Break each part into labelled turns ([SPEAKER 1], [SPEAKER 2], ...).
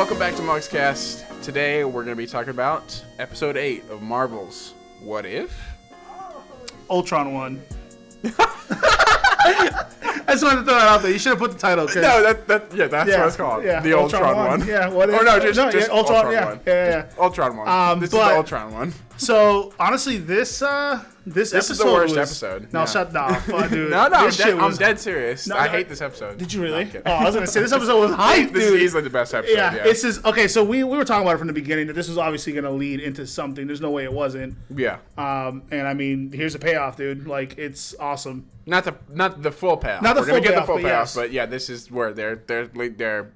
[SPEAKER 1] Welcome back to Mugscast. Today we're going to be talking about episode 8 of Marvel's What If?
[SPEAKER 2] Ultron won. I just wanted to throw that out there. You should have put the title.
[SPEAKER 1] No, that's what it's called.
[SPEAKER 2] Yeah,
[SPEAKER 1] the Ultron one.
[SPEAKER 2] Yeah, what if?
[SPEAKER 1] Or no, just
[SPEAKER 2] Ultron
[SPEAKER 1] one.
[SPEAKER 2] Yeah.
[SPEAKER 1] Ultron one. This is the Ultron one.
[SPEAKER 2] So honestly, this
[SPEAKER 1] This
[SPEAKER 2] episode
[SPEAKER 1] is the worst
[SPEAKER 2] was,
[SPEAKER 1] episode.
[SPEAKER 2] No, shut up, dude.
[SPEAKER 1] No,
[SPEAKER 2] I'm
[SPEAKER 1] dead serious. I hate this episode.
[SPEAKER 2] Did you really?
[SPEAKER 1] No,
[SPEAKER 2] I was gonna say this episode was hype,
[SPEAKER 1] This is easily the best episode.
[SPEAKER 2] Yeah, this is okay. So we were talking about it from the beginning that this was obviously gonna lead into something. There's no way it wasn't.
[SPEAKER 1] Yeah.
[SPEAKER 2] And I mean, here's the payoff, dude. Like, it's awesome.
[SPEAKER 1] Not the full payoff.
[SPEAKER 2] Not the
[SPEAKER 1] We're
[SPEAKER 2] full
[SPEAKER 1] gonna get
[SPEAKER 2] payoff,
[SPEAKER 1] the full
[SPEAKER 2] but
[SPEAKER 1] payoff,
[SPEAKER 2] yes.
[SPEAKER 1] but yeah, this is where they're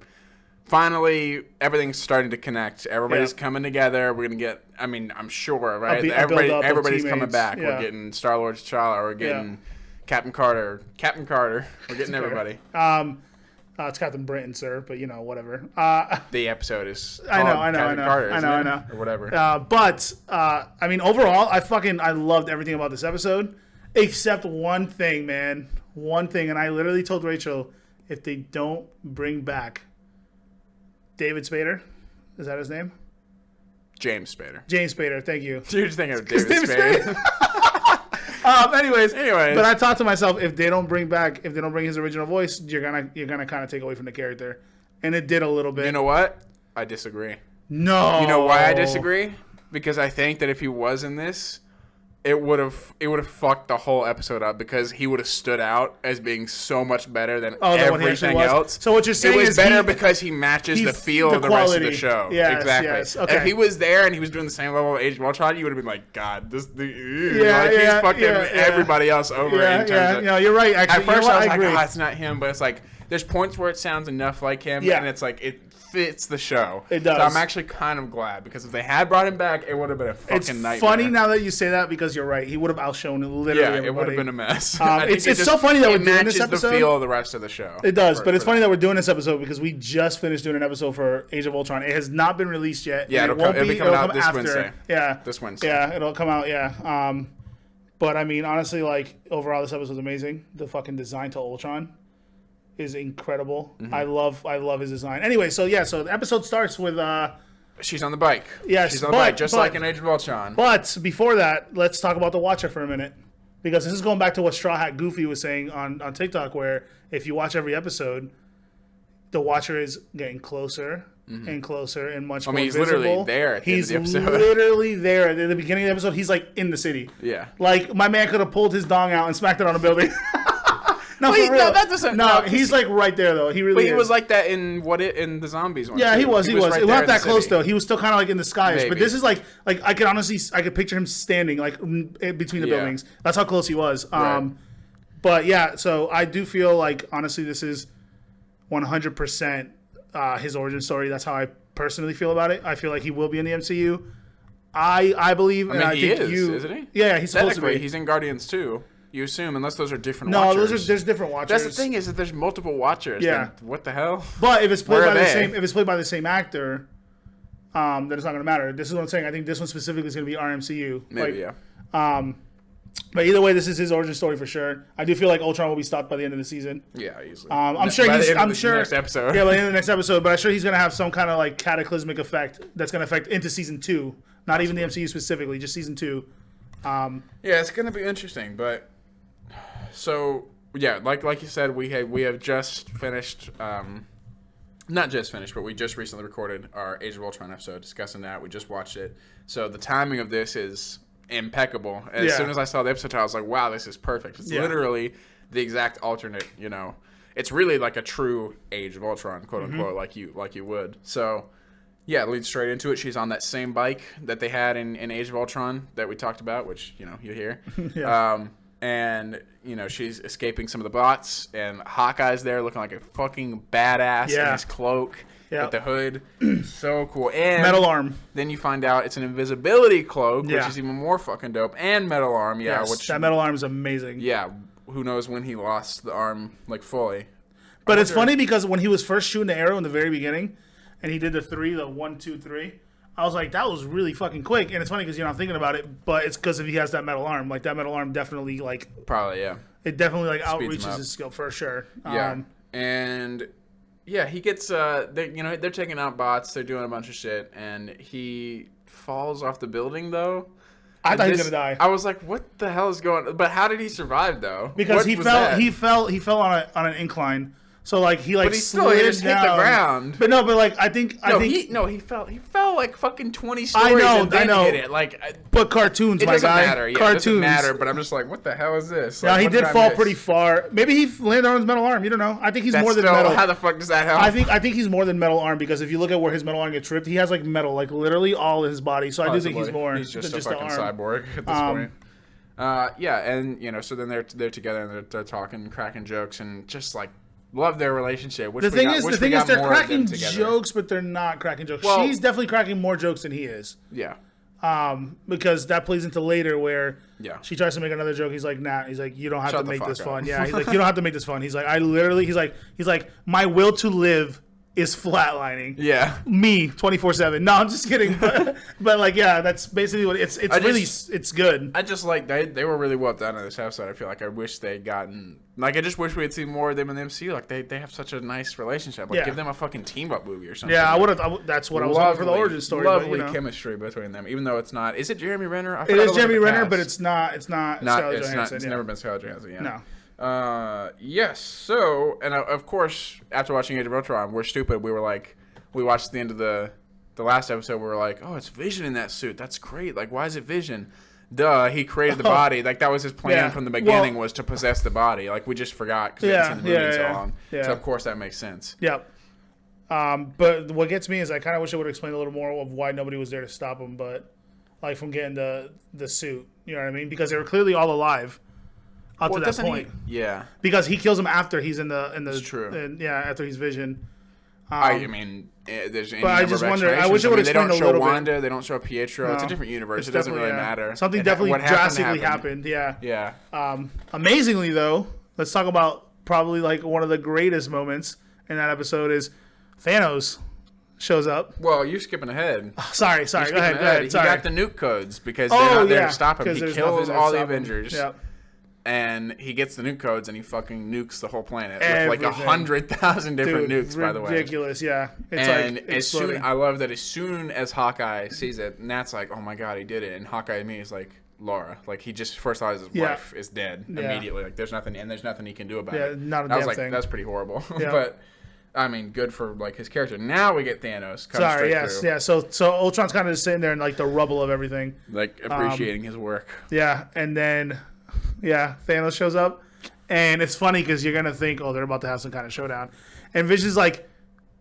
[SPEAKER 1] finally everything's starting to connect. Everybody's coming together. We're gonna get. I mean, I'm sure, right? Everybody's coming back.
[SPEAKER 2] Yeah.
[SPEAKER 1] We're getting Star-Lord, T'Challa. We're getting Captain Carter. We're getting everybody.
[SPEAKER 2] It's Captain Britain, sir, but you know, whatever.
[SPEAKER 1] The episode is.
[SPEAKER 2] I know.
[SPEAKER 1] Carter,
[SPEAKER 2] I know.
[SPEAKER 1] Or whatever.
[SPEAKER 2] But I mean, overall, I loved everything about this episode, except one thing, man. One thing, and I literally told Rachel, if they don't bring back David Spader, is that his name?
[SPEAKER 1] James Spader.
[SPEAKER 2] James Spader, thank you.
[SPEAKER 1] You're just thinking of David Spader.
[SPEAKER 2] Anyways,
[SPEAKER 1] but
[SPEAKER 2] I thought to myself, if they don't bring his original voice, you're gonna kind of take away from the character, and it did a little bit.
[SPEAKER 1] You know what? I disagree.
[SPEAKER 2] No.
[SPEAKER 1] You know why I disagree? Because I think that if he was in this, it would have fucked the whole episode up because he would have stood out as being so much better than everything else.
[SPEAKER 2] So what you're saying
[SPEAKER 1] is better
[SPEAKER 2] because
[SPEAKER 1] because he matches the feel of the rest of the show.
[SPEAKER 2] Yes,
[SPEAKER 1] exactly.
[SPEAKER 2] Yes. Okay.
[SPEAKER 1] If he was there and he was doing the same level of Age of Ultron, you would have been like, God, he's fucking everybody else over.
[SPEAKER 2] Yeah, you're right. Actually,
[SPEAKER 1] at first I was like,
[SPEAKER 2] agree.
[SPEAKER 1] it's not him, but it's like there's points where it sounds enough like him, and it's like it fits the show.
[SPEAKER 2] It does.
[SPEAKER 1] So I'm actually kind of glad because if they had brought him back, it would have been a fucking nightmare.
[SPEAKER 2] It's funny now that you say that because you're right. He would have outshone literally everybody.
[SPEAKER 1] It would have been a mess.
[SPEAKER 2] It's so funny that we're doing this episode.
[SPEAKER 1] It matches the feel of the rest of the show.
[SPEAKER 2] It does, but it's funny that we're doing this episode because we just finished doing an episode for Age of Ultron. It has not been released yet.
[SPEAKER 1] Yeah, it'll be coming out this Wednesday.
[SPEAKER 2] Yeah.
[SPEAKER 1] This Wednesday.
[SPEAKER 2] Yeah, it'll come out, yeah. But I mean, honestly, like, overall, this episode's amazing. The fucking design to Ultron is incredible. Mm-hmm. I love his design. Anyway, so the episode starts with
[SPEAKER 1] she's on the bike.
[SPEAKER 2] Yes,
[SPEAKER 1] she's on the bike, just like in Age of Ultron.
[SPEAKER 2] But before that, let's talk about the Watcher for a minute, because this is going back to what Straw Hat Goofy was saying on TikTok, where if you watch every episode, the Watcher is getting closer and closer and much more
[SPEAKER 1] he's
[SPEAKER 2] visible.
[SPEAKER 1] Literally there. At the end of the episode.
[SPEAKER 2] Literally there at the beginning of the episode. He's like in the city.
[SPEAKER 1] Yeah,
[SPEAKER 2] like my man could have pulled his dong out and smacked it on a building. No, for real.
[SPEAKER 1] No, that doesn't.
[SPEAKER 2] No, he's like right there though. He really.
[SPEAKER 1] But he was like that in the zombies one.
[SPEAKER 2] Yeah,
[SPEAKER 1] too.
[SPEAKER 2] he was. Right it wasn't that close though. He was still kind of like in the skies.
[SPEAKER 1] Maybe.
[SPEAKER 2] But this is like I could picture him standing like between the buildings. That's how close he was.
[SPEAKER 1] Right.
[SPEAKER 2] But yeah, so I do feel like honestly this is 100% his origin story. That's how I personally feel about it. I feel like he will be in the MCU. I believe.
[SPEAKER 1] I mean,
[SPEAKER 2] he
[SPEAKER 1] is,
[SPEAKER 2] you,
[SPEAKER 1] isn't he?
[SPEAKER 2] Yeah, he's supposed to be.
[SPEAKER 1] He's in Guardians too. You assume, unless those are different Watchers.
[SPEAKER 2] No, there's different Watchers.
[SPEAKER 1] That's the thing is that there's multiple Watchers.
[SPEAKER 2] Yeah.
[SPEAKER 1] Then what the hell?
[SPEAKER 2] But if it's played by the same actor, then it's not going to matter. This is what I'm saying. I think this one specifically is going to be RMCU.
[SPEAKER 1] Maybe,
[SPEAKER 2] yeah.
[SPEAKER 1] But
[SPEAKER 2] either way, this is his origin story for sure. I do feel like Ultron will be stopped by the end of the season.
[SPEAKER 1] Yeah, easily.
[SPEAKER 2] I'm sure
[SPEAKER 1] by the end of the next episode.
[SPEAKER 2] Yeah, by the end of the next episode. But I'm sure he's going to have some kind of like cataclysmic effect that's going to affect into season 2. Not even the MCU specifically, just season 2.
[SPEAKER 1] Yeah, it's going to be interesting, but. So yeah, like you said, we have just finished, not just finished, but we just recently recorded our Age of Ultron episode discussing that. We just watched it, so the timing of this is impeccable. As soon as I saw the episode, I was like, wow, this is perfect. It's literally the exact alternate. You know, it's really like a true Age of Ultron, quote unquote, like you would. So. Yeah, it leads straight into it. She's on that same bike that they had in Age of Ultron that we talked about, which you hear.
[SPEAKER 2] Yeah.
[SPEAKER 1] And, she's escaping some of the bots, and Hawkeye's there looking like a fucking badass in his cloak with the hood. So cool. And
[SPEAKER 2] metal arm.
[SPEAKER 1] Then you find out it's an invisibility cloak, which is even more fucking dope. And metal arm, which
[SPEAKER 2] that metal arm is amazing.
[SPEAKER 1] Yeah, who knows when he lost the arm, like, fully.
[SPEAKER 2] But it's funny because when he was first shooting the arrow in the very beginning, and he did the 1, 2, 3... I was like, that was really fucking quick. And it's funny because, I'm thinking about it, but it's because if he has that metal arm. Like, that metal arm definitely, like...
[SPEAKER 1] Probably, yeah.
[SPEAKER 2] It definitely, like, outreaches his skill for sure.
[SPEAKER 1] Yeah. And Yeah, he gets they're taking out bots, they're doing a bunch of shit, and he falls off the building though.
[SPEAKER 2] I thought he was gonna die.
[SPEAKER 1] I was like, what the hell is going on? But how did he survive though?
[SPEAKER 2] Because he fell on an incline. So like he like
[SPEAKER 1] but he still just hit the ground.
[SPEAKER 2] But I think
[SPEAKER 1] he fell like fucking 20 stories and then hit it. Like,
[SPEAKER 2] but cartoons,
[SPEAKER 1] it
[SPEAKER 2] my
[SPEAKER 1] doesn't
[SPEAKER 2] guy.
[SPEAKER 1] matter. Yeah,
[SPEAKER 2] cartoons.
[SPEAKER 1] It doesn't matter. But I'm just like, what the hell is this?
[SPEAKER 2] Like,
[SPEAKER 1] now
[SPEAKER 2] he did fall pretty far. Maybe he landed on his metal arm. You don't know. I think he's more than metal.
[SPEAKER 1] How the fuck does that help?
[SPEAKER 2] I think he's more than metal arm because if you look at where his metal arm gets tripped, he has like metal, like literally all in his body. So I do think he's more.
[SPEAKER 1] He's just
[SPEAKER 2] than
[SPEAKER 1] a fucking cyborg at this point. Yeah, and so then they're together and they're talking, cracking jokes, and just like love their relationship.
[SPEAKER 2] The thing is, they're cracking jokes, but they're not cracking jokes. Well, she's definitely cracking more jokes than he is.
[SPEAKER 1] Yeah.
[SPEAKER 2] Because that plays into later where she tries to make another joke. He's like, nah. He's like, you don't have to make this fun. Yeah. He's like, you don't have to make this fun. He's like, he's like, my will to live is flatlining.
[SPEAKER 1] Yeah.
[SPEAKER 2] Me 24/7. No, I'm just kidding. But like, yeah, that's basically what it's good.
[SPEAKER 1] I just like they were really well done in this episode. I feel like I wish they'd gotten I just wish we had seen more of them in the MCU. Like they have such a nice relationship. Like give them a fucking team up movie or something.
[SPEAKER 2] Yeah, I would have. That's what I was hoping for the origin story.
[SPEAKER 1] Lovely chemistry between them, even though it's not. Is it Jeremy Renner?
[SPEAKER 2] It is Jeremy Renner, but it's not. It's not. Scarlett Johansson.
[SPEAKER 1] It's never been Scarlett Johansson. Yeah.
[SPEAKER 2] No.
[SPEAKER 1] Yes. So, and of course, after watching Age of Ultron, we're stupid. We were like, we watched the end of the last episode. We were like, oh, it's Vision in that suit. That's great. Like, why is it Vision? Duh, he created the body. Like, that was his plan from the beginning, was to possess the body. Like, we just forgot because we haven't seen the movie in so long. Yeah. So, of course, that makes sense.
[SPEAKER 2] Yep. But what gets me is I kind of wish I would explain a little more of why nobody was there to stop him, but like from getting the suit. You know what I mean? Because they were clearly all alive. Up to that point, because he kills him after he's in the. It's true. After he's Vision.
[SPEAKER 1] I mean, there's.
[SPEAKER 2] But I just wonder. I wish it would explain a little bit.
[SPEAKER 1] They don't show Wanda. They don't show Pietro. No, it's a different universe. It doesn't really matter.
[SPEAKER 2] Something definitely drastically happened. Yeah.
[SPEAKER 1] Yeah.
[SPEAKER 2] Amazingly though, let's talk about probably like one of the greatest moments in that episode is Thanos shows up.
[SPEAKER 1] Well, you're skipping ahead.
[SPEAKER 2] Sorry. Go ahead.
[SPEAKER 1] He got the nuke codes because they're not there to stop him. He kills all the Avengers.
[SPEAKER 2] Yep.
[SPEAKER 1] And he gets the nuke codes and he fucking nukes the whole planet with like 100,000 different nukes, by the way.
[SPEAKER 2] Ridiculous, yeah.
[SPEAKER 1] I love that as soon as Hawkeye sees it, Nat's like, oh my god, he did it. And Hawkeye to me is like, Laura. Like, he just first thought his wife is dead immediately. Like, there's nothing he can do about it.
[SPEAKER 2] Not a damn thing.
[SPEAKER 1] That's pretty horrible. Yeah. But, I mean, good for like his character. Now we get Thanos.
[SPEAKER 2] Yeah. So Ultron's kind of just sitting there in like the rubble of everything.
[SPEAKER 1] Like, appreciating his work.
[SPEAKER 2] Yeah, and then... Yeah, Thanos shows up, and it's funny because you're gonna think, oh, they're about to have some kind of showdown, and Vision's like,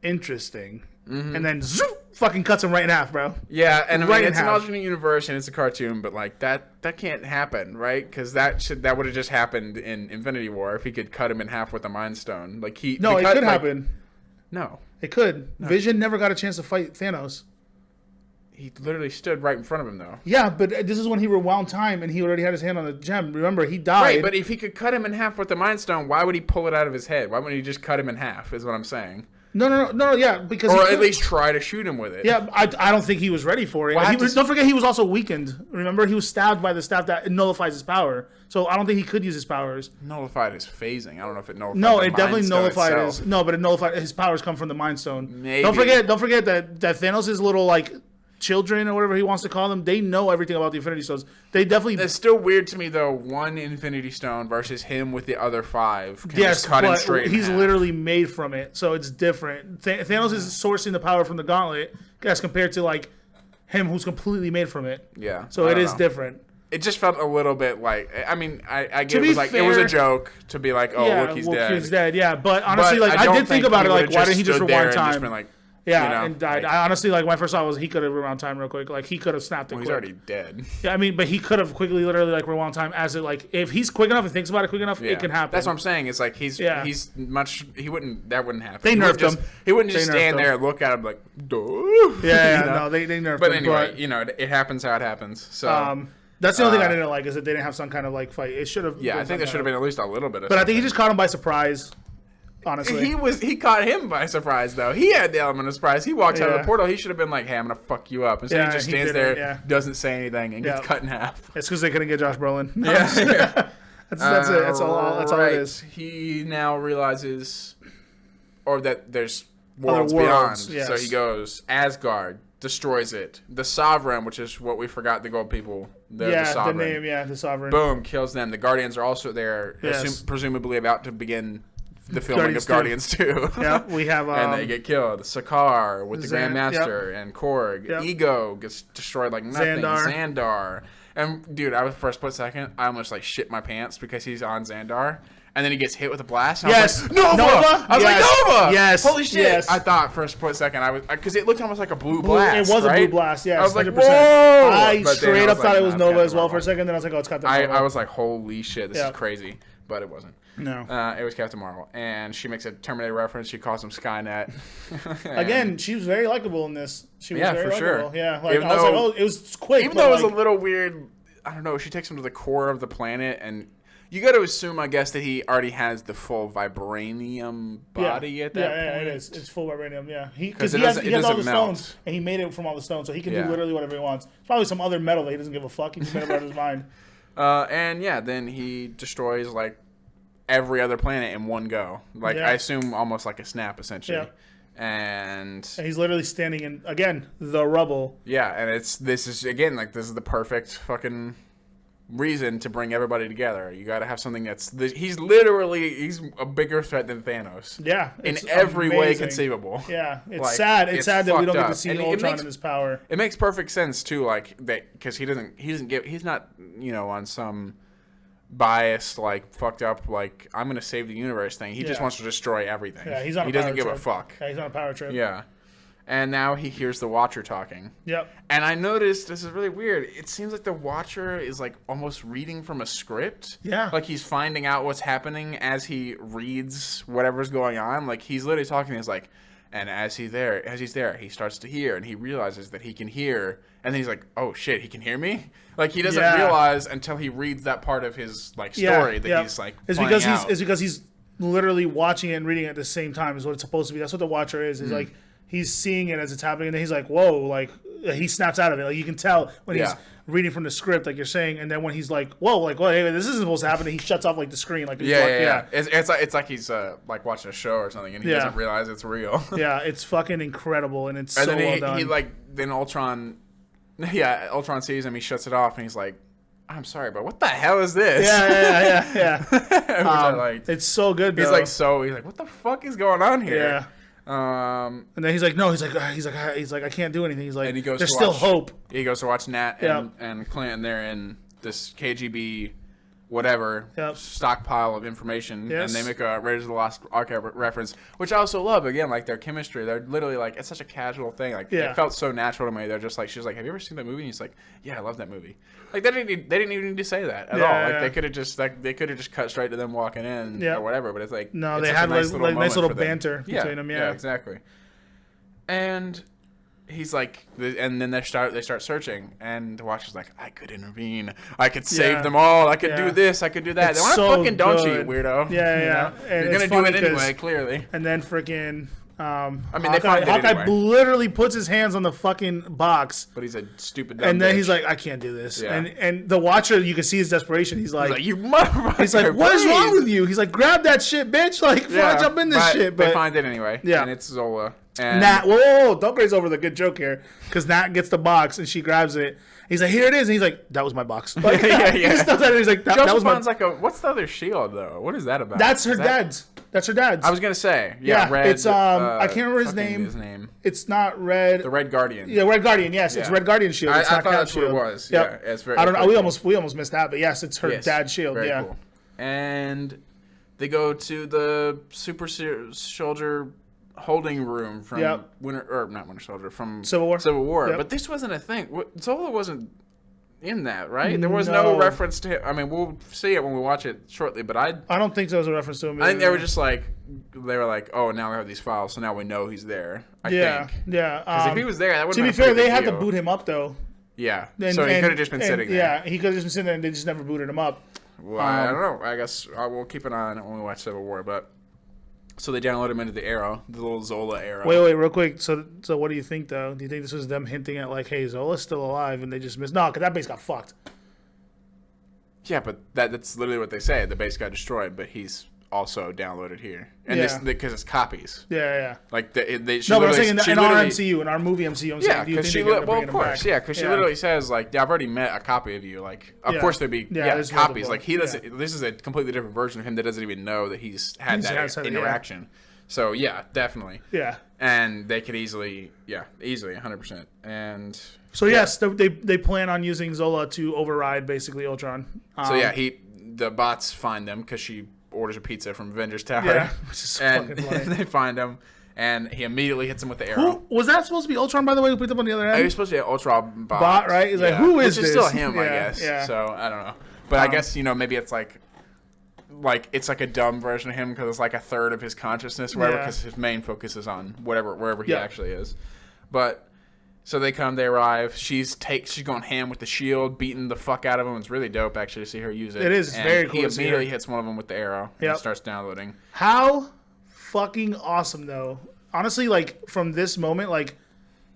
[SPEAKER 2] interesting, and then zoop, fucking cuts him right in half, bro.
[SPEAKER 1] Yeah, and I mean, it's an alternate universe and it's a cartoon, but like that can't happen, right? Because that would have just happened in Infinity War if he could cut him in half with a Mind Stone. Like it
[SPEAKER 2] could happen.
[SPEAKER 1] No,
[SPEAKER 2] it could. No. Vision never got a chance to fight Thanos.
[SPEAKER 1] He literally stood right in front of him, though.
[SPEAKER 2] Yeah, but this is when he rewound time, and he already had his hand on the gem. Remember, he died.
[SPEAKER 1] Right, but if he could cut him in half with the Mind Stone, why would he pull it out of his head? Why wouldn't he just cut him in half, is what I'm saying.
[SPEAKER 2] No, yeah, because
[SPEAKER 1] or at least try to shoot him with it.
[SPEAKER 2] Yeah, I don't think he was ready for it. Don't forget, he was also weakened. Remember, he was stabbed by the staff that nullifies his power. So I don't think he could use his powers.
[SPEAKER 1] Nullified his phasing. I don't know if it nullified.
[SPEAKER 2] No, it definitely nullified his. No, but it nullified his powers. Come from the Mind Stone.
[SPEAKER 1] Maybe.
[SPEAKER 2] Don't forget that Thanos' little like children or whatever he wants to call them, they know everything about the Infinity Stones. They definitely.
[SPEAKER 1] It's still weird to me though. One Infinity Stone versus him with the other 5. Just cut him straight.
[SPEAKER 2] He's literally made from it, so it's different. Thanos is sourcing the power from the gauntlet as compared to like him, who's completely made from it.
[SPEAKER 1] Yeah.
[SPEAKER 2] So it is different.
[SPEAKER 1] It just felt a little bit like. I mean, I get it was like fair, it was a joke to be like, oh, look, he's dead.
[SPEAKER 2] He's dead. Yeah, but honestly, like I did think about it, like why didn't he just rewind time?
[SPEAKER 1] Been like,
[SPEAKER 2] yeah, and died. I honestly, like, my first thought was he could have rewound time real quick. Like, he could have snapped it quick.
[SPEAKER 1] He's already dead.
[SPEAKER 2] Yeah, I mean, but he could have quickly, literally, like, rewound time as it, like, if he's quick enough and thinks about it quick enough, it can happen.
[SPEAKER 1] That's what I'm saying. It's like that wouldn't happen.
[SPEAKER 2] They nerfed him.
[SPEAKER 1] He wouldn't just stand there and look at him like, duh.
[SPEAKER 2] No, they nerfed him.
[SPEAKER 1] But anyway, it happens how it happens. So.
[SPEAKER 2] That's the only thing I didn't like is that they didn't have some kind of, like, fight. It should have.
[SPEAKER 1] Yeah, I think there should have been at least a little bit of
[SPEAKER 2] But I think he just caught him by surprise. Honestly,
[SPEAKER 1] he caught him by surprise though. He had the element of surprise. He walks out of the portal. He should have been like, "Hey, I'm gonna fuck you up." Instead, he just stands there, doesn't say anything, and gets cut in half.
[SPEAKER 2] It's because they couldn't get Josh Brolin.
[SPEAKER 1] That's
[SPEAKER 2] it. That's all it is.
[SPEAKER 1] He now realizes or that there's worlds
[SPEAKER 2] worlds,
[SPEAKER 1] beyond.
[SPEAKER 2] yes.
[SPEAKER 1] So he goes Asgard, destroys it. The Sovereign, which is what we forgot, the gold people. They're the Sovereign.
[SPEAKER 2] The name, the Sovereign.
[SPEAKER 1] Boom, kills them. The Guardians are also there,
[SPEAKER 2] Yes.
[SPEAKER 1] presumably about to begin the filming of Guardians 2.
[SPEAKER 2] Yep, we have...
[SPEAKER 1] and they get killed. Sakaar with the Grandmaster
[SPEAKER 2] yep.
[SPEAKER 1] and Korg.
[SPEAKER 2] Yep.
[SPEAKER 1] Ego gets destroyed like nothing.
[SPEAKER 2] Xandar.
[SPEAKER 1] Xandar. And, dude, I was for a split second, I almost, like, shit my pants because he's on Xandar. And then he gets hit with a blast. And
[SPEAKER 2] yes.
[SPEAKER 1] I was like, Nova! I was like, Nova!
[SPEAKER 2] Yes.
[SPEAKER 1] Holy shit.
[SPEAKER 2] Yes.
[SPEAKER 1] I thought for a split second, because it looked almost like a blue blast,
[SPEAKER 2] It was
[SPEAKER 1] right?
[SPEAKER 2] a blue blast, yes.
[SPEAKER 1] I was like,
[SPEAKER 2] 100%.
[SPEAKER 1] whoa!
[SPEAKER 2] I
[SPEAKER 1] But then
[SPEAKER 2] straight up thought
[SPEAKER 1] like,
[SPEAKER 2] it was
[SPEAKER 1] nah,
[SPEAKER 2] Nova
[SPEAKER 1] it's
[SPEAKER 2] as well
[SPEAKER 1] Captain
[SPEAKER 2] for a second. Then I was like, oh, it's Captain Marvel.
[SPEAKER 1] I was like, holy shit, this is crazy. But it wasn't.
[SPEAKER 2] No.
[SPEAKER 1] It was Captain Marvel. And she makes a Terminator reference. She calls him Skynet.
[SPEAKER 2] Again, she was very likable in this. She was very
[SPEAKER 1] for sure.
[SPEAKER 2] likable. Yeah, like,
[SPEAKER 1] Even
[SPEAKER 2] I was like,
[SPEAKER 1] though-
[SPEAKER 2] oh, it was quick.
[SPEAKER 1] Even
[SPEAKER 2] but
[SPEAKER 1] though it was
[SPEAKER 2] like,
[SPEAKER 1] a little weird, I don't know, she takes him to the core of the planet, and you got to assume, I guess, that he already has the full vibranium body at that point.
[SPEAKER 2] Yeah, it is. It's full vibranium, yeah. Because
[SPEAKER 1] 'Cause
[SPEAKER 2] he has all
[SPEAKER 1] doesn't
[SPEAKER 2] the
[SPEAKER 1] melt.
[SPEAKER 2] stones, and he made it from all the stones, so he can
[SPEAKER 1] Yeah.
[SPEAKER 2] do literally whatever he wants. Probably some other metal that he doesn't give a fuck. He just made up out of his mind.
[SPEAKER 1] And yeah, then he destroys like every other planet in one go. Like
[SPEAKER 2] Yeah.
[SPEAKER 1] I assume almost like a snap, essentially.
[SPEAKER 2] Yeah.
[SPEAKER 1] And
[SPEAKER 2] And he's literally standing in, again, the rubble.
[SPEAKER 1] yeah, and this is the perfect fucking reason to bring everybody together. You got to have something he's a bigger threat than Thanos.
[SPEAKER 2] Yeah.
[SPEAKER 1] In
[SPEAKER 2] it's
[SPEAKER 1] every way
[SPEAKER 2] amazing.
[SPEAKER 1] conceivable.
[SPEAKER 2] Yeah. It's
[SPEAKER 1] Like,
[SPEAKER 2] sad. It's sad that we don't
[SPEAKER 1] fucked
[SPEAKER 2] get to
[SPEAKER 1] up.
[SPEAKER 2] see
[SPEAKER 1] And it
[SPEAKER 2] Ultron
[SPEAKER 1] makes-
[SPEAKER 2] in his power.
[SPEAKER 1] It makes perfect sense too, like that, because he's not, on some biased, like fucked up, like I'm gonna save the universe thing. He just
[SPEAKER 2] Yeah.
[SPEAKER 1] wants to destroy everything.
[SPEAKER 2] Yeah, he's on a
[SPEAKER 1] he doesn't
[SPEAKER 2] power
[SPEAKER 1] give a
[SPEAKER 2] trip.
[SPEAKER 1] fuck.
[SPEAKER 2] Yeah, he's on a power trip.
[SPEAKER 1] Yeah. And now he hears the Watcher talking.
[SPEAKER 2] Yep.
[SPEAKER 1] And I noticed, this is really weird, it seems like the Watcher is like almost reading from a script.
[SPEAKER 2] Yeah.
[SPEAKER 1] Like he's finding out what's happening as he reads whatever's going on. Like he's literally talking, he's like, and as he's there, he starts to hear, and he realizes that he can hear, and then he's like, oh shit, he can hear me? Like he doesn't realize until he reads that part of his like story that he's like
[SPEAKER 2] it's because he's literally watching it and reading it at the same time is what it's supposed to be. That's what the Watcher is. Is like he's seeing it as it's happening, and then he's like, whoa, like he snaps out of it. Like you can tell when he's reading from the script, like you're saying, and then when he's like, whoa, like, well, hey, this isn't supposed to happen, and he shuts off like the screen, like
[SPEAKER 1] yeah. It's like he's like watching a show or something, and he doesn't realize it's real.
[SPEAKER 2] Yeah, it's fucking incredible, and it's
[SPEAKER 1] and
[SPEAKER 2] so
[SPEAKER 1] then
[SPEAKER 2] well done.
[SPEAKER 1] he like then Ultron sees him, he shuts it off, and he's like, I'm sorry, but what the hell is this?
[SPEAKER 2] Yeah.
[SPEAKER 1] Which I liked.
[SPEAKER 2] It's so good. Though.
[SPEAKER 1] He's like, what the fuck is going on here?
[SPEAKER 2] Yeah. And then he's like, no, he's like, I can't do anything. He's like,
[SPEAKER 1] and he goes
[SPEAKER 2] there's
[SPEAKER 1] to
[SPEAKER 2] still
[SPEAKER 1] watch-
[SPEAKER 2] hope.
[SPEAKER 1] He goes to watch Nat and Clint, and they're in this KGB whatever stockpile of information,
[SPEAKER 2] Yes.
[SPEAKER 1] and they make a Raiders of the Lost Ark reference, which I also love. Again, like their chemistry, they're literally like, it's such a casual thing. Like it felt so natural to me. They're just like, she's like, have you ever seen that movie? And he's like, yeah, I love that movie. Like they didn't even need to say that at all. Like they could have just cut straight to them walking in or whatever. But it's like,
[SPEAKER 2] no,
[SPEAKER 1] it's
[SPEAKER 2] they
[SPEAKER 1] such
[SPEAKER 2] had
[SPEAKER 1] a nice
[SPEAKER 2] nice little
[SPEAKER 1] moment for them.
[SPEAKER 2] banter between them. Yeah,
[SPEAKER 1] exactly. And he's like, and then they start searching, and the Watcher's like, I could intervene, I could save them all, I could do this, I could do that.
[SPEAKER 2] It's
[SPEAKER 1] Why
[SPEAKER 2] so
[SPEAKER 1] fucking don't you,
[SPEAKER 2] good.
[SPEAKER 1] weirdo?
[SPEAKER 2] Yeah. And
[SPEAKER 1] You're
[SPEAKER 2] it's
[SPEAKER 1] gonna do
[SPEAKER 2] funny
[SPEAKER 1] it anyway, clearly.
[SPEAKER 2] And then freaking
[SPEAKER 1] they find it
[SPEAKER 2] Hawkeye
[SPEAKER 1] anyway.
[SPEAKER 2] literally puts his hands on the fucking box,
[SPEAKER 1] But he's a stupid dumb
[SPEAKER 2] and then
[SPEAKER 1] bitch.
[SPEAKER 2] he's like, I can't do this.
[SPEAKER 1] Yeah.
[SPEAKER 2] And the Watcher, you can see his desperation. He's like
[SPEAKER 1] you motherfucker.
[SPEAKER 2] he's like, what is wrong with you? He's like, grab that shit, bitch. Like, jump in this shit. But
[SPEAKER 1] they find it anyway.
[SPEAKER 2] Yeah.
[SPEAKER 1] And it's Zola. And
[SPEAKER 2] Nat, whoa, don't graze over the good joke here, because Nat gets the box and she grabs it. He's like, here it is, and he's like, that was my box. Like, He just does that, and he's like, that was my.
[SPEAKER 1] like what's the other shield though? What is that about?
[SPEAKER 2] That's her dad's. That's her dad's.
[SPEAKER 1] I was gonna say, Red.
[SPEAKER 2] It's I can't remember his name.
[SPEAKER 1] His name.
[SPEAKER 2] It's not Red.
[SPEAKER 1] The Red Guardian.
[SPEAKER 2] Yeah, Red Guardian. Yes, it's Red Guardian shield. It's
[SPEAKER 1] I
[SPEAKER 2] not
[SPEAKER 1] thought
[SPEAKER 2] Cap
[SPEAKER 1] that's what it
[SPEAKER 2] shield.
[SPEAKER 1] was.
[SPEAKER 2] Yep.
[SPEAKER 1] Yeah, it's very.
[SPEAKER 2] I don't know.
[SPEAKER 1] very
[SPEAKER 2] We almost missed that, but yes, it's her
[SPEAKER 1] Yes,
[SPEAKER 2] dad's shield.
[SPEAKER 1] very
[SPEAKER 2] Yeah.
[SPEAKER 1] cool. And they go to the Super Soldier holding room from not Winter Soldier, from
[SPEAKER 2] Civil War. Yep.
[SPEAKER 1] But this wasn't a thing. Zola wasn't in that, right? There was no reference to him. I mean, we'll see it when we watch it shortly, but I
[SPEAKER 2] don't think there was a reference to him.
[SPEAKER 1] I think they were just like, oh, now we have these files, so now we know he's there. I think.
[SPEAKER 2] Yeah.
[SPEAKER 1] Because if he was there, that would.
[SPEAKER 2] To be fair, they had to boot him up though.
[SPEAKER 1] Yeah. So he could have just been sitting there.
[SPEAKER 2] Yeah, he could have just been sitting there, and they just never booted him up.
[SPEAKER 1] Well, I don't know. I guess we'll keep an eye on it when we watch Civil War. But so they download him into the Arrow, the little Zola Arrow.
[SPEAKER 2] Wait, real quick. So what do you think though? Do you think this was them hinting at like, hey, Zola's still alive, and they just missed? No, because that base got fucked.
[SPEAKER 1] Yeah, but that's literally what they say. The base got destroyed, but he's also downloaded here, and
[SPEAKER 2] Yeah.
[SPEAKER 1] this because it's copies.
[SPEAKER 2] Yeah.
[SPEAKER 1] Like she
[SPEAKER 2] No, but I'm
[SPEAKER 1] literally-
[SPEAKER 2] saying
[SPEAKER 1] she
[SPEAKER 2] in our
[SPEAKER 1] literally-
[SPEAKER 2] MCU, in our movie MCU, I'm
[SPEAKER 1] Yeah,
[SPEAKER 2] saying, do you
[SPEAKER 1] because
[SPEAKER 2] think
[SPEAKER 1] she
[SPEAKER 2] they're gonna
[SPEAKER 1] well,
[SPEAKER 2] bring
[SPEAKER 1] of
[SPEAKER 2] him
[SPEAKER 1] course,
[SPEAKER 2] back?
[SPEAKER 1] yeah, because she literally says like, I've already met a copy of you. Like, of
[SPEAKER 2] Yeah.
[SPEAKER 1] course there'd be
[SPEAKER 2] there's
[SPEAKER 1] copies.
[SPEAKER 2] multiple.
[SPEAKER 1] Like he doesn't. This is a completely different version of him that doesn't even know that he's had
[SPEAKER 2] He's
[SPEAKER 1] that
[SPEAKER 2] has had it, yeah.
[SPEAKER 1] interaction. So yeah, definitely.
[SPEAKER 2] Yeah.
[SPEAKER 1] And they could easily 100%. And
[SPEAKER 2] So yes, they plan on using Zola to override basically Ultron.
[SPEAKER 1] so the bots find them because she orders a pizza from Avengers Tower.
[SPEAKER 2] Yeah, which is
[SPEAKER 1] and
[SPEAKER 2] fucking funny.
[SPEAKER 1] they find him, and he immediately hits him with the arrow.
[SPEAKER 2] Who was that supposed to be? Ultron, by the way, who picked up on the other
[SPEAKER 1] He
[SPEAKER 2] end?
[SPEAKER 1] was supposed to be an Ultron
[SPEAKER 2] Bot, right? He's like, who is
[SPEAKER 1] Which is
[SPEAKER 2] this?
[SPEAKER 1] still him, I
[SPEAKER 2] Yeah,
[SPEAKER 1] guess.
[SPEAKER 2] yeah.
[SPEAKER 1] So I don't know, but I guess maybe it's like it's like a dumb version of him because it's like a third of his consciousness, or whatever.
[SPEAKER 2] Yeah.
[SPEAKER 1] Because his main focus is on wherever he
[SPEAKER 2] Yeah.
[SPEAKER 1] actually is. But so they arrive. She's going ham with the shield, beating the fuck out of him. It's really dope actually to see her use it.
[SPEAKER 2] It is. It's
[SPEAKER 1] And
[SPEAKER 2] very cool
[SPEAKER 1] He
[SPEAKER 2] to see
[SPEAKER 1] immediately
[SPEAKER 2] her.
[SPEAKER 1] hits one of them with the arrow
[SPEAKER 2] Yep.
[SPEAKER 1] and starts downloading.
[SPEAKER 2] How fucking awesome though. Honestly, like from this moment, like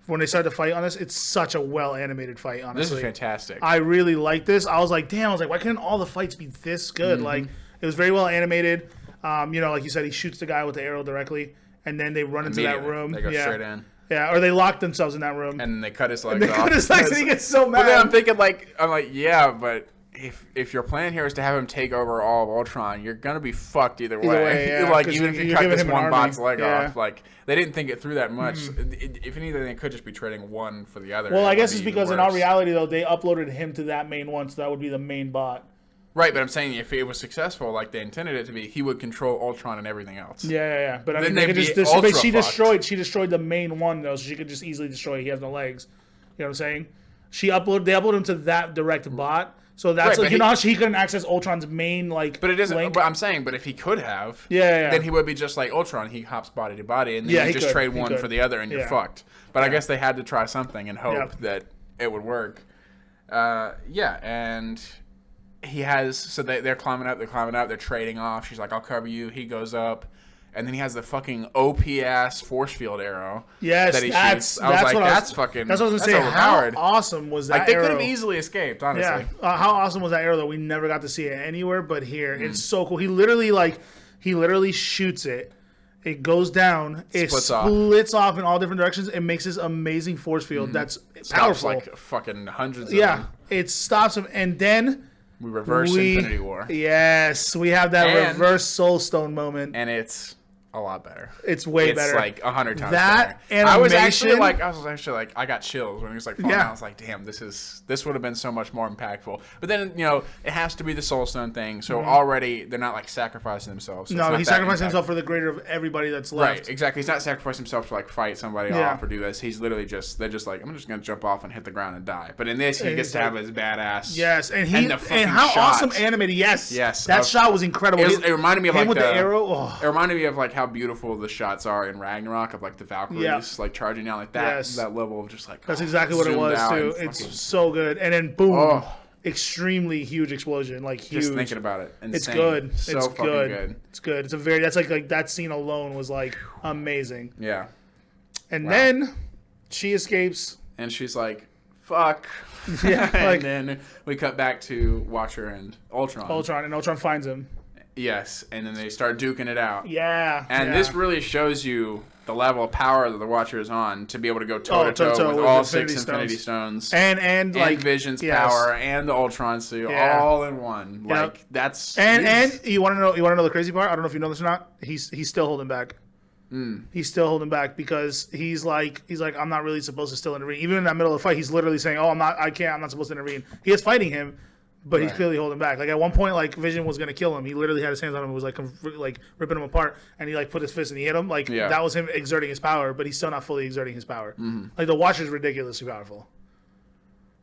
[SPEAKER 2] when they start to fight on this, it's such a well animated fight, honestly.
[SPEAKER 1] This is fantastic.
[SPEAKER 2] I really like this. I was like, damn, why couldn't all the fights be this good?
[SPEAKER 1] Mm-hmm.
[SPEAKER 2] Like it was very well animated. Like you said, he shoots the guy with the arrow directly, and then they run into that
[SPEAKER 1] Immediately.
[SPEAKER 2] room.
[SPEAKER 1] They go straight in.
[SPEAKER 2] Yeah, or they lock themselves in that room.
[SPEAKER 1] And they cut his legs
[SPEAKER 2] they
[SPEAKER 1] off.
[SPEAKER 2] cut his legs and he gets so mad.
[SPEAKER 1] But then I'm thinking, yeah, but if your plan here is to have him take over all of Ultron, you're gonna be fucked either way.
[SPEAKER 2] yeah,
[SPEAKER 1] like
[SPEAKER 2] 'cause
[SPEAKER 1] even if
[SPEAKER 2] you're
[SPEAKER 1] you cut
[SPEAKER 2] giving
[SPEAKER 1] this
[SPEAKER 2] him an
[SPEAKER 1] one
[SPEAKER 2] army.
[SPEAKER 1] bot's leg
[SPEAKER 2] Yeah.
[SPEAKER 1] off, like they didn't think it through that much. If anything, they could just be trading one for the other.
[SPEAKER 2] Well, I
[SPEAKER 1] It
[SPEAKER 2] guess
[SPEAKER 1] would
[SPEAKER 2] it's
[SPEAKER 1] be
[SPEAKER 2] because in
[SPEAKER 1] worse.
[SPEAKER 2] our reality, though, they uploaded him to that main one, so that would be the main bot.
[SPEAKER 1] Right, but I'm saying if it was successful, like they intended it to be, he would control Ultron and everything else.
[SPEAKER 2] Yeah. But I
[SPEAKER 1] Then
[SPEAKER 2] mean,
[SPEAKER 1] they'd
[SPEAKER 2] they
[SPEAKER 1] be
[SPEAKER 2] could just,
[SPEAKER 1] ultra
[SPEAKER 2] she
[SPEAKER 1] fucked.
[SPEAKER 2] destroyed the main one though, so she could just easily destroy it. He has no legs. You know what I'm saying? They upload him to that direct bot, so that's
[SPEAKER 1] Right,
[SPEAKER 2] like
[SPEAKER 1] but
[SPEAKER 2] you know how he couldn't access Ultron's main like.
[SPEAKER 1] But it isn't.
[SPEAKER 2] link?
[SPEAKER 1] But I'm saying, but if he could have,
[SPEAKER 2] Yeah.
[SPEAKER 1] then he would be just like Ultron. He hops body to body, and then
[SPEAKER 2] Yeah,
[SPEAKER 1] you
[SPEAKER 2] he
[SPEAKER 1] just
[SPEAKER 2] could.
[SPEAKER 1] trade
[SPEAKER 2] He
[SPEAKER 1] one
[SPEAKER 2] could.
[SPEAKER 1] for the other, and you're
[SPEAKER 2] Yeah.
[SPEAKER 1] fucked. But I guess they had to try something and hope
[SPEAKER 2] Yep.
[SPEAKER 1] that it would work. And he has. So they're climbing up. They're trading off. She's like, "I'll cover you." He goes up. And then he has the fucking OP-ass force field arrow.
[SPEAKER 2] Yes,
[SPEAKER 1] that he
[SPEAKER 2] that's
[SPEAKER 1] shoots. I was like,
[SPEAKER 2] what
[SPEAKER 1] that's fucking.
[SPEAKER 2] That's what I was gonna say.
[SPEAKER 1] overpowered.
[SPEAKER 2] How awesome was that?
[SPEAKER 1] Like they
[SPEAKER 2] arrow?
[SPEAKER 1] could have easily escaped, honestly.
[SPEAKER 2] Yeah, how awesome was that arrow that we never got to see it anywhere but here?
[SPEAKER 1] Mm.
[SPEAKER 2] It's so cool. He literally shoots it. It goes down. It splits off in all different directions. It makes this amazing force field that's
[SPEAKER 1] Stops
[SPEAKER 2] powerful.
[SPEAKER 1] like fucking hundreds of
[SPEAKER 2] Yeah,
[SPEAKER 1] them.
[SPEAKER 2] it stops him, and then
[SPEAKER 1] We reverse Infinity War.
[SPEAKER 2] Yes, we have that
[SPEAKER 1] And-
[SPEAKER 2] reverse Soul Stone moment.
[SPEAKER 1] And it's a lot better.
[SPEAKER 2] It's way better.
[SPEAKER 1] It's like 100 times
[SPEAKER 2] That
[SPEAKER 1] better. I was actually
[SPEAKER 2] animation-
[SPEAKER 1] like, I got chills when he was like falling
[SPEAKER 2] Yeah.
[SPEAKER 1] out. I was like, damn, this would have been so much more impactful. But then, it has to be the Soul Stone thing. So already they're not like sacrificing themselves. So it's
[SPEAKER 2] No,
[SPEAKER 1] not
[SPEAKER 2] he
[SPEAKER 1] that
[SPEAKER 2] sacrificed
[SPEAKER 1] impactful.
[SPEAKER 2] himself for the greater of everybody that's left.
[SPEAKER 1] Right, exactly. He's not sacrificing himself to like fight somebody
[SPEAKER 2] Yeah.
[SPEAKER 1] off or do this. He's literally they're just like, I'm just gonna jump off and hit the ground and die. But in this, he
[SPEAKER 2] And
[SPEAKER 1] gets
[SPEAKER 2] he's
[SPEAKER 1] to
[SPEAKER 2] like-
[SPEAKER 1] have his badass.
[SPEAKER 2] Yes, and
[SPEAKER 1] the fucking
[SPEAKER 2] how
[SPEAKER 1] shots.
[SPEAKER 2] awesome animated. Yes,
[SPEAKER 1] Yes,
[SPEAKER 2] that shot was incredible.
[SPEAKER 1] It reminded me of
[SPEAKER 2] him
[SPEAKER 1] like
[SPEAKER 2] with the arrow. Oh.
[SPEAKER 1] It reminded me of like how beautiful the shots are in Ragnarok of like the Valkyries
[SPEAKER 2] Yeah.
[SPEAKER 1] like charging down like that.
[SPEAKER 2] Yes.
[SPEAKER 1] That level of just like
[SPEAKER 2] That's exactly what it
[SPEAKER 1] zoomed
[SPEAKER 2] was
[SPEAKER 1] out
[SPEAKER 2] too.
[SPEAKER 1] and
[SPEAKER 2] It's
[SPEAKER 1] fucking-
[SPEAKER 2] so good, and then boom,
[SPEAKER 1] Oh.
[SPEAKER 2] extremely huge explosion, like huge.
[SPEAKER 1] just thinking about it. Insane.
[SPEAKER 2] It's good.
[SPEAKER 1] So
[SPEAKER 2] it's
[SPEAKER 1] fucking
[SPEAKER 2] good. It's good. It's a very like that scene alone was like amazing.
[SPEAKER 1] Yeah.
[SPEAKER 2] And
[SPEAKER 1] Wow.
[SPEAKER 2] then she escapes.
[SPEAKER 1] And she's like, "Fuck."
[SPEAKER 2] Yeah, like-
[SPEAKER 1] and then we cut back to Watcher and Ultron.
[SPEAKER 2] And Ultron finds him.
[SPEAKER 1] Yes, and then they start duking it out.
[SPEAKER 2] Yeah,
[SPEAKER 1] And
[SPEAKER 2] yeah.
[SPEAKER 1] this really shows you the level of power that the Watcher is on to be able to go toe to
[SPEAKER 2] toe-to-toe
[SPEAKER 1] toe with
[SPEAKER 2] with
[SPEAKER 1] all
[SPEAKER 2] Infinity
[SPEAKER 1] 6 Infinity Stones.
[SPEAKER 2] and like
[SPEAKER 1] Vision's
[SPEAKER 2] yes.
[SPEAKER 1] power and the Ultron suit
[SPEAKER 2] Yeah.
[SPEAKER 1] all in one.
[SPEAKER 2] Yep.
[SPEAKER 1] Like that's
[SPEAKER 2] And you want to know the crazy part? I don't know if you know this or not. He's still holding back. He's still holding back because he's like I'm not really supposed to still intervene. Even in that middle of the fight, he's literally saying, "Oh, I'm not supposed to intervene." He is fighting him, but he's
[SPEAKER 1] Right.
[SPEAKER 2] clearly holding back. Like at one point, like Vision was gonna kill him. He literally had his hands on him. It was like ripping him apart, and he like put his fist and he hit him. Like
[SPEAKER 1] Yeah.
[SPEAKER 2] that was him exerting his power, but he's still not fully exerting his power. Like the Watcher's ridiculously powerful.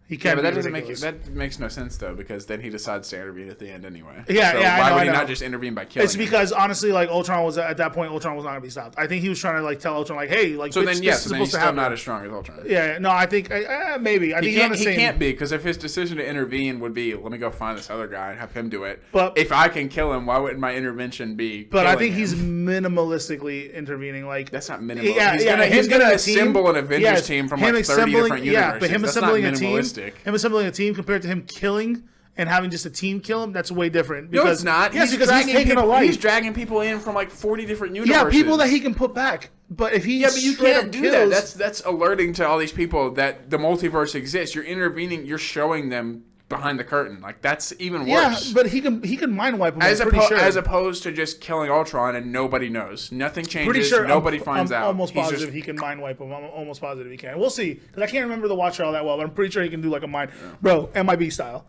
[SPEAKER 2] He
[SPEAKER 1] Yeah,
[SPEAKER 2] can't.
[SPEAKER 1] but
[SPEAKER 2] be
[SPEAKER 1] that doesn't
[SPEAKER 2] ridiculous.
[SPEAKER 1] that makes no sense though because then he decides to intervene at the end anyway.
[SPEAKER 2] Yeah,
[SPEAKER 1] so
[SPEAKER 2] yeah, I
[SPEAKER 1] why
[SPEAKER 2] know,
[SPEAKER 1] would
[SPEAKER 2] I
[SPEAKER 1] he
[SPEAKER 2] know.
[SPEAKER 1] not just intervene by killing?
[SPEAKER 2] It's
[SPEAKER 1] him?
[SPEAKER 2] because honestly, like Ultron was at that point, Ultron was not gonna be stopped. I think he was trying to like tell Ultron, like, "Hey, like,
[SPEAKER 1] so
[SPEAKER 2] bitch,
[SPEAKER 1] then
[SPEAKER 2] this
[SPEAKER 1] yes,
[SPEAKER 2] is
[SPEAKER 1] then he's
[SPEAKER 2] supposed to
[SPEAKER 1] still
[SPEAKER 2] happen."
[SPEAKER 1] not as strong as Ultron.
[SPEAKER 2] Yeah, no, I think maybe. I think he's on the
[SPEAKER 1] He
[SPEAKER 2] same.
[SPEAKER 1] can't be because if his decision to intervene would be, let me go find this other guy and have him do it.
[SPEAKER 2] But-
[SPEAKER 1] if I can kill him, why wouldn't my intervention be?
[SPEAKER 2] But I
[SPEAKER 1] killing
[SPEAKER 2] think
[SPEAKER 1] him?
[SPEAKER 2] he's minimalistically intervening. Like
[SPEAKER 1] That's not minimal.
[SPEAKER 2] Yeah,
[SPEAKER 1] he's
[SPEAKER 2] yeah,
[SPEAKER 1] gonna,
[SPEAKER 2] him
[SPEAKER 1] he's gonna
[SPEAKER 2] getting a team-
[SPEAKER 1] assemble an Avengers
[SPEAKER 2] yes,
[SPEAKER 1] team from
[SPEAKER 2] him
[SPEAKER 1] like 30 different universes.
[SPEAKER 2] Yeah, but him
[SPEAKER 1] That's
[SPEAKER 2] assembling
[SPEAKER 1] not
[SPEAKER 2] a team,
[SPEAKER 1] minimalistic.
[SPEAKER 2] to him killing and having just a team kill him, that's way different.
[SPEAKER 1] No, it's not.
[SPEAKER 2] Yes, because he's taking
[SPEAKER 1] people,
[SPEAKER 2] a life.
[SPEAKER 1] He's dragging people in from like 40 different universes.
[SPEAKER 2] Yeah, people that he can put back. But if he
[SPEAKER 1] but you can't do that. That's alerting to all these people that the multiverse exists. You're intervening. You're showing them behind the curtain. Like, that's even worse.
[SPEAKER 2] Yeah, but he can mind wipe him. As
[SPEAKER 1] opposed to just killing Ultron and nobody knows. Nothing changes.
[SPEAKER 2] Pretty sure
[SPEAKER 1] nobody finds out.
[SPEAKER 2] I'm almost positive he can mind wipe him. I'm almost positive he can. We'll see. Because I can't remember the Watcher all that well, but I'm pretty sure he can do like a mind... Bro, MIB style.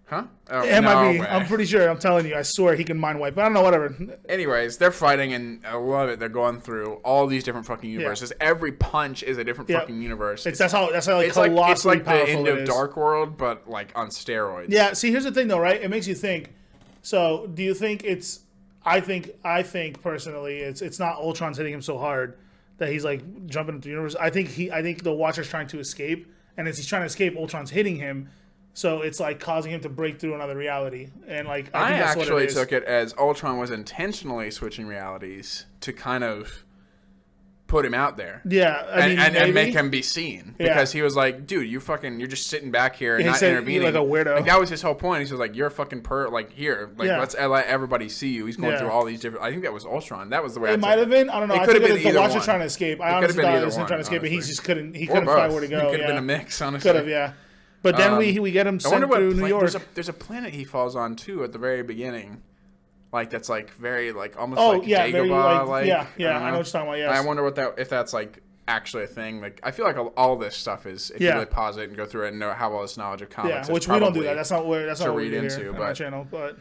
[SPEAKER 1] Huh? Oh,
[SPEAKER 2] MIB.
[SPEAKER 1] no,
[SPEAKER 2] I'm pretty sure. I'm telling you. I swear he can mind wipe. But I don't know, whatever.
[SPEAKER 1] Anyways, they're fighting, and I love it. They're going through all these different fucking universes. Yeah. Every punch is a different fucking universe.
[SPEAKER 2] That's how like colossally
[SPEAKER 1] it's like
[SPEAKER 2] powerful
[SPEAKER 1] the end
[SPEAKER 2] it
[SPEAKER 1] of
[SPEAKER 2] is.
[SPEAKER 1] Dark World, but like on steroids.
[SPEAKER 2] Yeah. See, here's the thing, though, right? It makes you think. So, do you think it's? I think personally, it's not Ultron's hitting him so hard that he's like jumping into the universe. I think the Watcher's trying to escape, and as he's trying to escape, Ultron's hitting him. So it's like causing him to break through another reality, and like I think that's
[SPEAKER 1] actually
[SPEAKER 2] what it is.
[SPEAKER 1] took it as Ultron was intentionally switching realities to kind of put him out there.
[SPEAKER 2] Yeah,
[SPEAKER 1] and make him be seen because he was like, dude, you're just sitting back here and not intervening.
[SPEAKER 2] Like a weirdo.
[SPEAKER 1] Like that was his whole point. He was like, you're a fucking like here, like let's let everybody see you. He's going through all these different. I think that was Ultron. That was the way
[SPEAKER 2] it might have been. I don't know.
[SPEAKER 1] It
[SPEAKER 2] I
[SPEAKER 1] could have
[SPEAKER 2] think
[SPEAKER 1] been
[SPEAKER 2] the Watcher trying to escape. I honestly thought it was him trying to escape, but he just couldn't. He couldn't find where to go.
[SPEAKER 1] It could have been a mix, honestly.
[SPEAKER 2] Could have, yeah. But then we get him sent through New York.
[SPEAKER 1] There's a planet he falls on too at the very beginning, like that's like very like almost like Dagobah, like
[SPEAKER 2] I know what you're talking about. Yes.
[SPEAKER 1] I wonder if that's like actually a thing. Like I feel like all this stuff is if you really pause it and go through it and know how well this knowledge of comics.
[SPEAKER 2] Yeah, which we don't do that. That's not what we do
[SPEAKER 1] into,
[SPEAKER 2] here on
[SPEAKER 1] but
[SPEAKER 2] our channel. But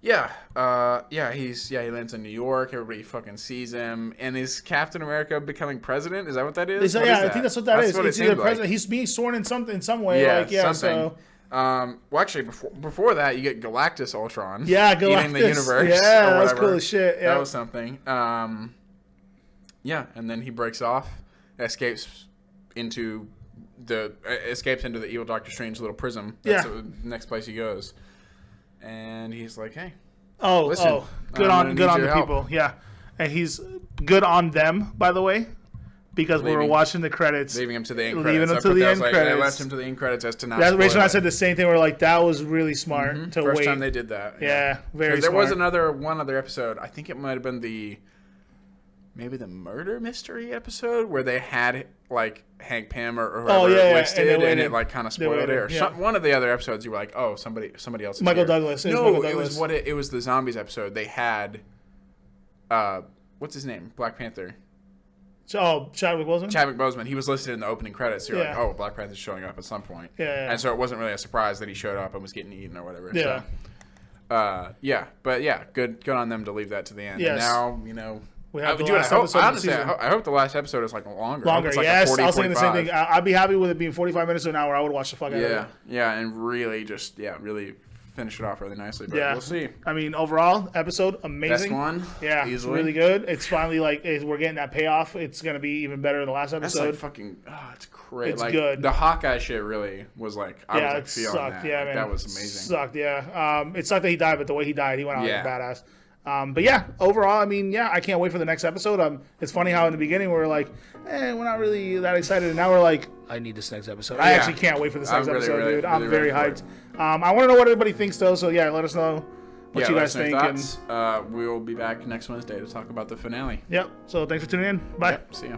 [SPEAKER 1] he lands in New York. Everybody fucking sees him, and is Captain America becoming president? Is that what that is?
[SPEAKER 2] I think that's what that is. It's either president. He's being sworn in some way. Something.
[SPEAKER 1] So. Well, actually, before that, you get Galactus Ultron.
[SPEAKER 2] Yeah, Galactus.
[SPEAKER 1] Eating the universe.
[SPEAKER 2] Yeah, that was cool as shit. Yeah.
[SPEAKER 1] That was something. And then he breaks off, escapes into the evil Doctor Strange little prism. That's the next place he goes. And he's like, "Hey, listen,
[SPEAKER 2] good on the people." Yeah, and he's good on them, by the way, because we were watching the credits,
[SPEAKER 1] leaving him to the end
[SPEAKER 2] credits.
[SPEAKER 1] I left him to the end credits as to not.
[SPEAKER 2] Rachel and I said the same thing. We're like, that was really smart to wait.
[SPEAKER 1] First time they did that.
[SPEAKER 2] Yeah, very.
[SPEAKER 1] There was one other episode. I think it might have been maybe the murder mystery episode where they had like Hank Pym or whoever listed, and it like kind of spoiled it. Or one of the other episodes, you were like, oh, somebody else. Is
[SPEAKER 2] Michael
[SPEAKER 1] here.
[SPEAKER 2] Douglas.
[SPEAKER 1] No, it was the zombies episode. They had, what's his name? Black Panther.
[SPEAKER 2] Chadwick Boseman?
[SPEAKER 1] Chadwick Boseman. He was listed in the opening credits. So you're like, oh, Black Panther's showing up at some point.
[SPEAKER 2] Yeah.
[SPEAKER 1] And so it wasn't really a surprise that he showed up and was getting eaten or whatever.
[SPEAKER 2] Yeah.
[SPEAKER 1] So, good on them to leave that to the end.
[SPEAKER 2] Yes.
[SPEAKER 1] And now,
[SPEAKER 2] we have the last episode of the season.
[SPEAKER 1] I hope the last episode is like longer.
[SPEAKER 2] Like yes. I was thinking the same thing. I'd be happy with it being 45 minutes to an hour. I would watch the fuck out of it.
[SPEAKER 1] Yeah, and really really finish it off really nicely. But we'll see.
[SPEAKER 2] I mean, overall, episode amazing.
[SPEAKER 1] Best one.
[SPEAKER 2] Yeah, easily. It's really good. It's finally like we're getting that payoff. It's gonna be even better than the last episode.
[SPEAKER 1] That's like fucking. It's great.
[SPEAKER 2] It's
[SPEAKER 1] like,
[SPEAKER 2] good.
[SPEAKER 1] The Hawkeye shit really was like. I was feeling
[SPEAKER 2] sucked.
[SPEAKER 1] that.
[SPEAKER 2] Yeah,
[SPEAKER 1] like,
[SPEAKER 2] man.
[SPEAKER 1] That was amazing.
[SPEAKER 2] Sucked. Yeah. It sucked that he died, but the way he died, he went out like a badass. But yeah, overall, I mean, I can't wait for the next episode. It's funny how in the beginning we were like, we're not really that excited, and now we're like, I need this next episode. I actually can't wait for this next episode, dude. I'm very hyped. I want to know what everybody thinks though. So let us know what you guys think.
[SPEAKER 1] We will be back next Wednesday to talk about the finale.
[SPEAKER 2] Yep. So thanks for tuning in. Bye.
[SPEAKER 1] Yep, see ya.